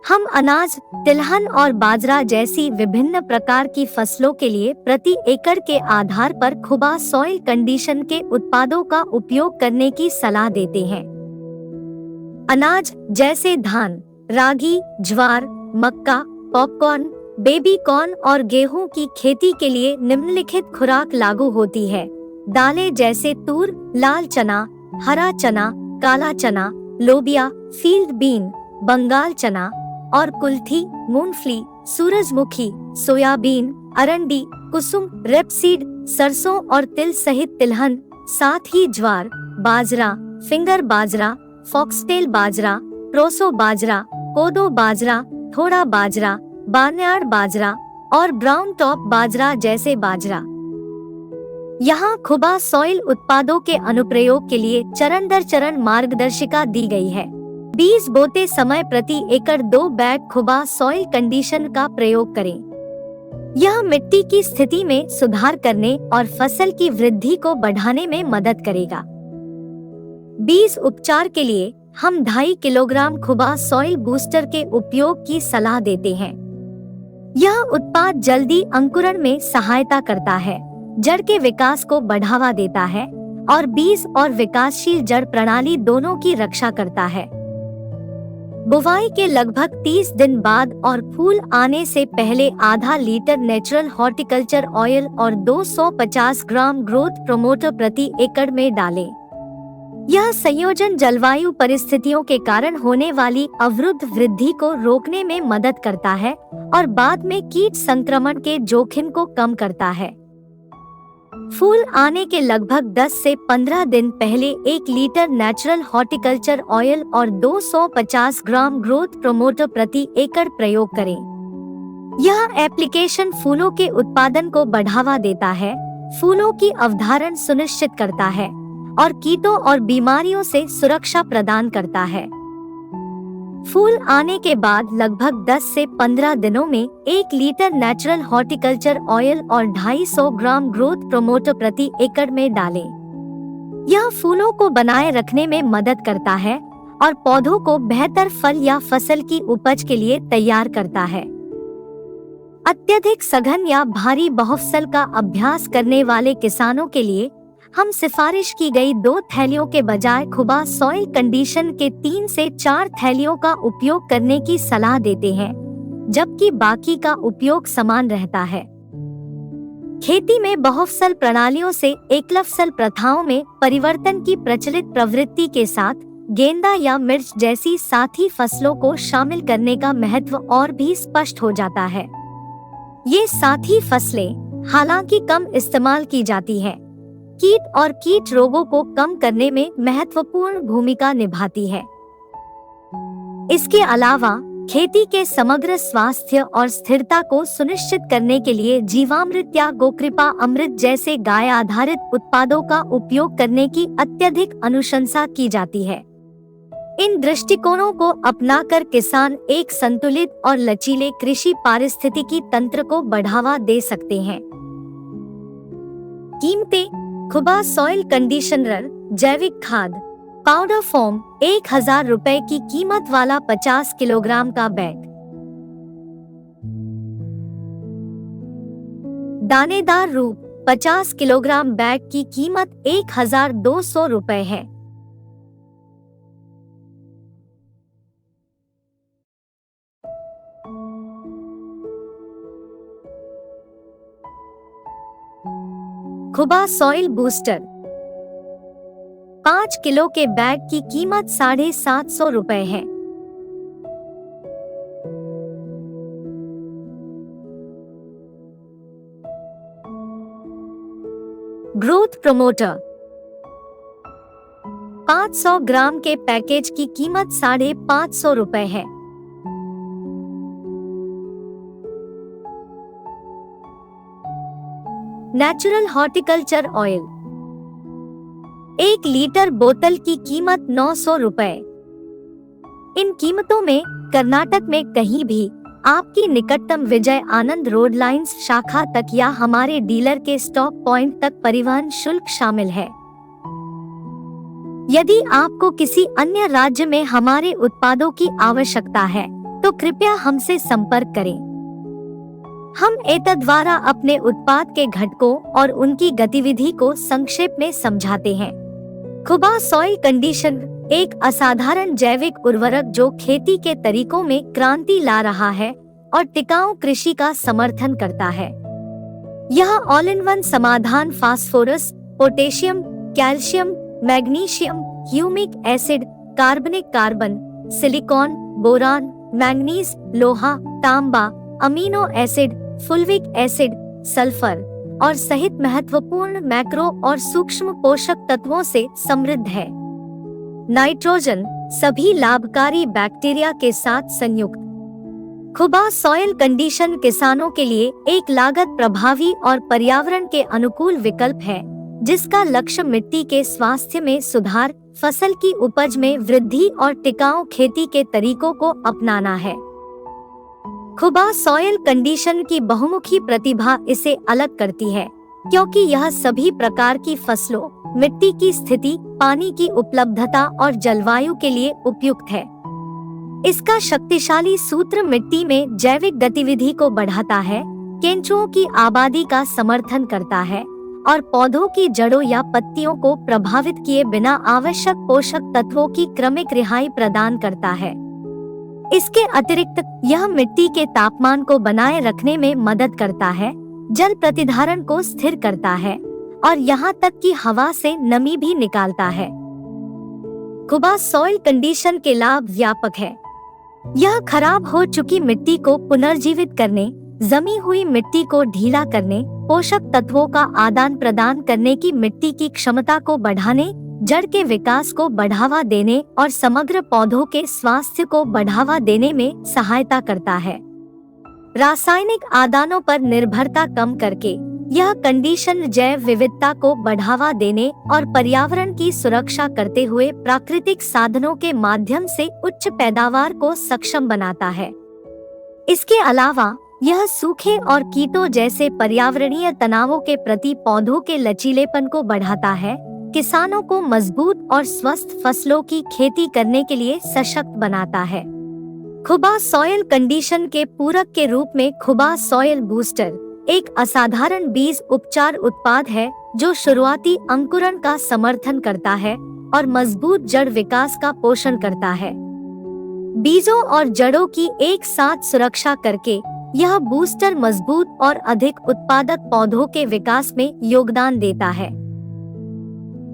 हम अनाज, तिलहन और बाजरा जैसी विभिन्न प्रकार की फसलों के लिए प्रति एकड़ के आधार पर खुबा सॉइल कंडीशन के उत्पादों का उपयोग करने की सलाह देते हैं। अनाज जैसे धान, रागी, ज्वार, मक्का, पॉपकॉर्न, बेबी कॉर्न और गेहूं की खेती के लिए निम्नलिखित खुराक लागू होती है। दालें जैसे तूर, लाल चना, हरा चना, काला चना, लोबिया, फील्ड बीन, बंगाल चना और कुल्थी, मूंगफली, सूरजमुखी, सोयाबीन, अरंडी, कुसुम, रेपसीड, सरसों और तिल सहित तिलहन, साथ ही ज्वार, बाजरा, फिंगर बाजरा, फॉक्सटेल बाजरा, प्रोसो बाजरा, कोदो बाजरा, थोड़ा बाजरा, बार्नयार्ड बाजरा और ब्राउन टॉप बाजरा जैसे बाजरा। यहाँ खुबा सॉइल उत्पादों के अनुप्रयोग के लिए चरण दर चरण मार्गदर्शिका दी गई है। बीज बोते समय प्रति एकड़ 2 बैग खुबा सॉइल कंडीशन का प्रयोग करें। यह मिट्टी की स्थिति में सुधार करने और फसल की वृद्धि को बढ़ाने में मदद करेगा। बीज उपचार के लिए हम 2.5 किलोग्राम खुबा सॉइल बूस्टर के उपयोग की सलाह देते हैं। यह उत्पाद जल्दी अंकुरण में सहायता करता है, जड़ के विकास को बढ़ावा देता है और बीज और विकासशील जड़ प्रणाली दोनों की रक्षा करता है। बुवाई के लगभग 30 दिन बाद और फूल आने से पहले आधा लीटर नेचुरल हॉर्टिकल्चर ऑयल और 250 ग्राम ग्रोथ प्रोमोटर प्रति एकड़ में डालें। यह संयोजन जलवायु परिस्थितियों के कारण होने वाली अवरुद्ध वृद्धि को रोकने में मदद करता है और बाद में कीट संक्रमण के जोखिम को कम करता है। फूल आने के लगभग 10 से 15 दिन पहले 1 लीटर नेचुरल हॉर्टिकल्चर ऑयल और 250 ग्राम ग्रोथ प्रोमोटर प्रति एकड़ प्रयोग करें। यह एप्लीकेशन फूलों के उत्पादन को बढ़ावा देता है, फूलों की अवधारण सुनिश्चित करता है और कीटों और बीमारियों से सुरक्षा प्रदान करता है। फूल आने के बाद लगभग 10 से 15 दिनों में 1 लीटर नेचुरल हॉर्टिकल्चर ऑयल और 250 ग्राम ग्रोथ प्रोमोटर प्रति एकड़ में डालें। यह फूलों को बनाए रखने में मदद करता है और पौधों को बेहतर फल या फसल की उपज के लिए तैयार करता है। अत्यधिक सघन या भारी बहुफसल का अभ्यास करने वाले किसानों के लिए हम सिफारिश की गई 2 थैलियों के बजाय खुबा सॉइल कंडीशन के 3 से 4 थैलियों का उपयोग करने की सलाह देते हैं, जबकि बाकी का उपयोग समान रहता है। खेती में बहुफसल प्रणालियों से एकलफसल प्रथाओं में परिवर्तन की प्रचलित प्रवृत्ति के साथ गेंदा या मिर्च जैसी साथी फसलों को शामिल करने का महत्व और भी स्पष्ट हो जाता है। ये साथी फसलें हालांकि कम इस्तेमाल की जाती हैं, कीट और कीट रोगों को कम करने में महत्वपूर्ण भूमिका निभाती है। इसके अलावा खेती के समग्र स्वास्थ्य और स्थिरता को सुनिश्चित करने के लिए जीवामृत या गोकृपा अमृत जैसे गाय आधारित उत्पादों का उपयोग करने की अत्यधिक अनुशंसा की जाती है। इन दृष्टिकोणों को अपनाकर किसान एक संतुलित और लचीले कृषि पारिस्थितिकी तंत्र को बढ़ावा दे सकते हैं। कीमतें: खुबा सॉइल कंडीशनर जैविक खाद पाउडर फॉर्म 1000 रुपए की कीमत वाला 50 किलोग्राम का बैग। दानेदार रूप 50 किलोग्राम बैग की कीमत 1200 रुपए है। खुबा सॉइल बूस्टर 5 किलो के बैग की कीमत 750 रुपए है। ग्रोथ प्रोमोटर 500 ग्राम के पैकेज की कीमत 550 रुपए है। नेचुरल हॉर्टिकल्चर ऑयल 1 लीटर बोतल की कीमत 900 रुपए। इन कीमतों में कर्नाटक में कहीं भी आपकी निकटतम विजय आनंद रोड लाइंस शाखा तक या हमारे डीलर के स्टॉक पॉइंट तक परिवहन शुल्क शामिल है। यदि आपको किसी अन्य राज्य में हमारे उत्पादों की आवश्यकता है तो कृपया हमसे संपर्क करें। हम एतद् द्वारा अपने उत्पाद के घटकों और उनकी गतिविधि को संक्षेप में समझाते हैं। खुबा सॉइल कंडीशनर एक असाधारण जैविक उर्वरक जो खेती के तरीकों में क्रांति ला रहा है और टिकाऊ कृषि का समर्थन करता है। यह ऑल इन वन समाधान phosphorus, potassium, calcium, magnesium, humic acid, कार्बनिक कार्बन, सिलिकॉन, बोरान, मैंगनीज, लोहा, तांबा, amino acid, fulvic acid, sulphur और सहित महत्वपूर्ण मैक्रो और सूक्ष्म पोषक तत्वों से समृद्ध है। नाइट्रोजन सभी लाभकारी बैक्टीरिया के साथ संयुक्त। खुबा सॉइल कंडीशन किसानों के लिए एक लागत प्रभावी और पर्यावरण के अनुकूल विकल्प है, जिसका लक्ष्य मिट्टी के स्वास्थ्य में सुधार, फसल की उपज में वृद्धि और टिकाऊ खेती के तरीकों को अपनाना है। खुबा सॉइल कंडीशन की बहुमुखी प्रतिभा इसे अलग करती है, क्योंकि यह सभी प्रकार की फसलों, मिट्टी की स्थिति, पानी की उपलब्धता और जलवायु के लिए उपयुक्त है। इसका शक्तिशाली सूत्र मिट्टी में जैविक गतिविधि को बढ़ाता है, केंचुओं की आबादी का समर्थन करता है और पौधों की जड़ों या पत्तियों को प्रभावित किए बिना आवश्यक पोषक तत्वों की क्रमिक रिहाई प्रदान करता है। इसके अतिरिक्त यह मिट्टी के तापमान को बनाए रखने में मदद करता है, जल प्रतिधारण को स्थिर करता है और यहाँ तक कि हवा से नमी भी निकालता है। खुबा सॉइल कंडीशन के लाभ व्यापक है। यह खराब हो चुकी मिट्टी को पुनर्जीवित करने, जमी हुई मिट्टी को ढीला करने, पोषक तत्वों का आदान प्रदान करने की मिट्टी की क्षमता को बढ़ाने, जड़ के विकास को बढ़ावा देने और समग्र पौधों के स्वास्थ्य को बढ़ावा देने में सहायता करता है। रासायनिक आदानों पर निर्भरता कम करके यह कंडीशन जैव विविधता को बढ़ावा देने और पर्यावरण की सुरक्षा करते हुए प्राकृतिक साधनों के माध्यम से उच्च पैदावार को सक्षम बनाता है। इसके अलावा यह सूखे और कीटों जैसे पर्यावरणीय तनावों के प्रति पौधों के लचीलेपन को बढ़ाता है, किसानों को मजबूत और स्वस्थ फसलों की खेती करने के लिए सशक्त बनाता है। खुबा सॉइल कंडीशन के पूरक के रूप में खुबा सॉइल बूस्टर एक असाधारण बीज उपचार उत्पाद है जो शुरुआती अंकुरण का समर्थन करता है और मजबूत जड़ विकास का पोषण करता है। बीजों और जड़ों की एक साथ सुरक्षा करके यह बूस्टर मजबूत और अधिक उत्पादक पौधों के विकास में योगदान देता है।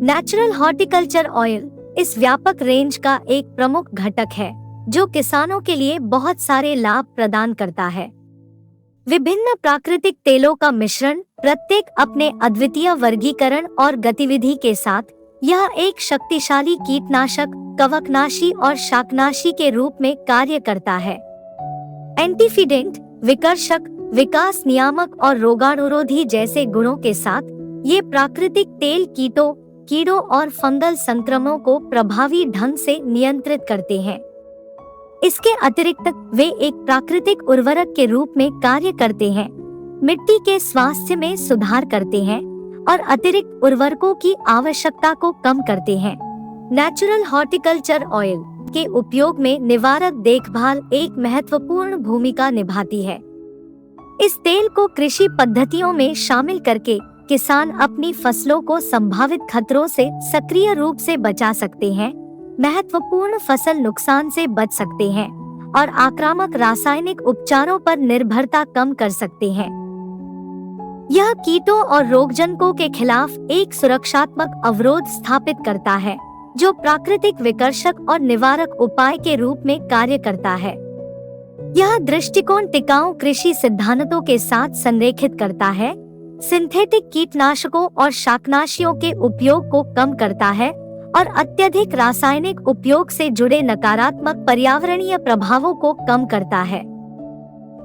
नेचुरल हॉर्टिकल्चर ऑयल इस व्यापक रेंज का एक प्रमुख घटक है जो किसानों के लिए बहुत सारे लाभ प्रदान करता है। विभिन्न प्राकृतिक तेलों का मिश्रण, प्रत्येक अपने अद्वितीय वर्गीकरण और गतिविधि के साथ, यह एक शक्तिशाली कीटनाशक, कवकनाशी और शाकनाशी के रूप में कार्य करता है। एंटीफिडेंट, विकर्षक, विकास नियामक और रोगाणुरोधी जैसे गुणों के साथ ये प्राकृतिक तेल कीड़ों और फंगल संक्रमणों को प्रभावी ढंग से नियंत्रित करते हैं। इसके अतिरिक्त वे एक प्राकृतिक उर्वरक के रूप में कार्य करते हैं, मिट्टी के स्वास्थ्य में सुधार करते हैं और अतिरिक्त उर्वरकों की आवश्यकता को कम करते हैं। नेचुरल हॉर्टिकल्चर ऑयल के उपयोग में निवारक देखभाल एक महत्वपूर्ण भूमिका निभाती है। इस तेल को कृषि पद्धतियों में शामिल करके किसान अपनी फसलों को संभावित खतरों से सक्रिय रूप से बचा सकते हैं, महत्वपूर्ण फसल नुकसान से बच सकते हैं और आक्रामक रासायनिक उपचारों पर निर्भरता कम कर सकते हैं। यह कीटों और रोगजनकों के खिलाफ एक सुरक्षात्मक अवरोध स्थापित करता है जो प्राकृतिक विकर्षक और निवारक उपाय के रूप में कार्य करता है। यह दृष्टिकोण टिकाऊ कृषि सिद्धांतों के साथ संरेखित करता है, सिंथेटिक कीटनाशकों और शाकनाशियों के उपयोग को कम करता है और अत्यधिक रासायनिक उपयोग से जुड़े नकारात्मक पर्यावरणीय प्रभावों को कम करता है।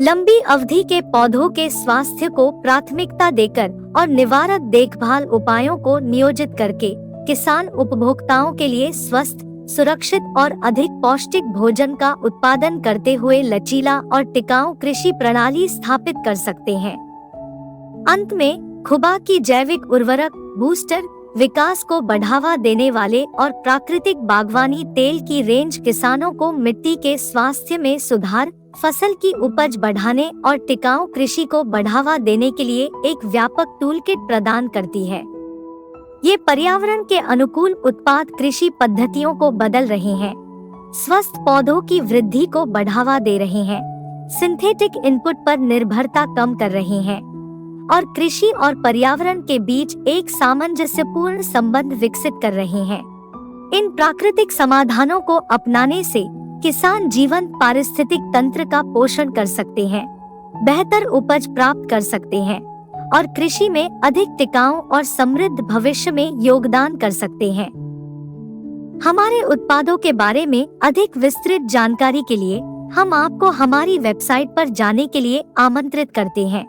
लंबी अवधि के पौधों के स्वास्थ्य को प्राथमिकता देकर और निवारक देखभाल उपायों को नियोजित करके किसान उपभोक्ताओं के लिए स्वस्थ, सुरक्षित और अधिक पौष्टिक भोजन का उत्पादन करते हुए लचीला और टिकाऊ कृषि प्रणाली स्थापित कर सकते हैं। अंत में खुबा की जैविक उर्वरक बूस्टर विकास को बढ़ावा देने वाले और प्राकृतिक बागवानी तेल की रेंज किसानों को मिट्टी के स्वास्थ्य में सुधार, फसल की उपज बढ़ाने और टिकाऊ कृषि को बढ़ावा देने के लिए एक व्यापक टूलकिट प्रदान करती है। ये पर्यावरण के अनुकूल उत्पाद कृषि पद्धतियों को बदल रहे हैं, स्वस्थ पौधों की वृद्धि को बढ़ावा दे रहे हैं, सिंथेटिक इनपुट पर निर्भरता कम कर रहे हैं और कृषि और पर्यावरण के बीच एक सामंजस्यपूर्ण संबंध विकसित कर रहे हैं। इन प्राकृतिक समाधानों को अपनाने से किसान जीवंत पारिस्थितिक तंत्र का पोषण कर सकते हैं, बेहतर उपज प्राप्त कर सकते हैं और कृषि में अधिक टिकाऊ और समृद्ध भविष्य में योगदान कर सकते हैं। हमारे उत्पादों के बारे में अधिक विस्तृत जानकारी के लिए हम आपको हमारी वेबसाइट पर जाने के लिए आमंत्रित करते हैं।